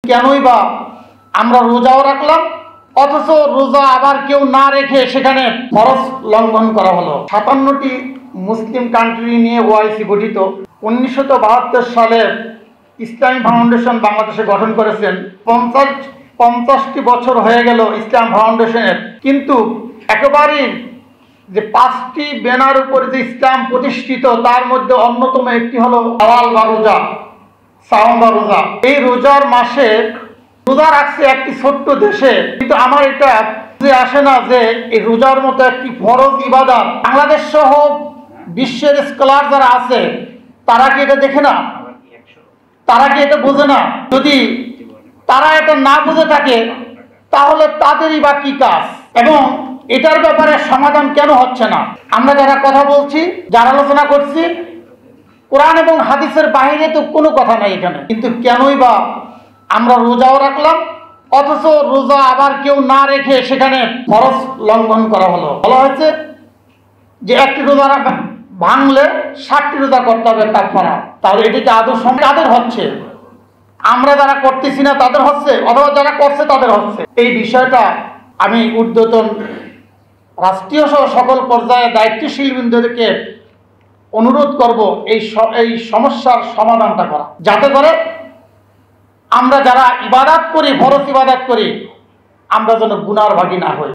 কেনই বা আমরা রোজাও রাখলাম অথচ রোজা আবার কেউ না রেখে সেখানে ফরজ লঙ্ঘন করা হলো। 57টি মুসলিম কান্ট্রি নিয়ে ওআইসি গঠিত। 1972 সালে ইসলামী ফাউন্ডেশন বাংলাদেশে গঠন করেছেন। 50টি বছর হয়ে গেল ইসলাম ফাউন্ডেশনের, কিন্তু একেবারেই যে 5টি ব্যানার উপরে যে ইসলাম প্রতিষ্ঠিত তার মধ্যে অন্যতম একটি হলো শাওয়াল বা রোজা, সাওম বা রোজা। এই রোজার মাসে রোজা রাখছে একটি ছোট্ট দেশে, কিন্তু আমার এটা বুঝে আসে না যে এই রোজার মতো একটি ফরজ ইবাদত বাংলাদেশ সহ বিশ্বের স্কলার যারা আছে তারা কি এটা দেখে না? তারা কি এটা বোঝে না? যদি তারা এটা না বুঝে থাকে তাহলে তাদেরই বা কি কাজ, এবং এটার ব্যাপারে সমাধান কেন হচ্ছে না? আমরা যারা কথা বলছি, যারা আলোচনা করছি, কোরআন এবং হাদিসের বাইরে তো কোনো কথা নাই এখানে, কিন্তু কেনই বা আমরা রোজাও রাখলাম অথচ রোজা আবার কেউ না রেখে সেখানে ফরজ লঙ্ঘন করা হলো। বলা হয়েছে যে একটি রোজা ভাঙলে 60টি রোজা করতে হবে কাফারা। তাহলে এটিকে আদৌ সঙ্গে তাদের হচ্ছে, আমরা যারা করতেছি না তাদের হচ্ছে, অথবা যারা করছে তাদের হচ্ছে। এই বিষয়টা আমি ঊর্ধ্বতন রাষ্ট্রীয় সহ সকল পর্যায়ে দায়িত্বশীল বৃন্দদেরকে অনুরোধ করব এই সমস্যার সমাধানটা করা, যাতে করে আমরা যারা ইবাদত করি, ফরজ ইবাদত করি, আমরা যেন গুনার ভাগী না হই।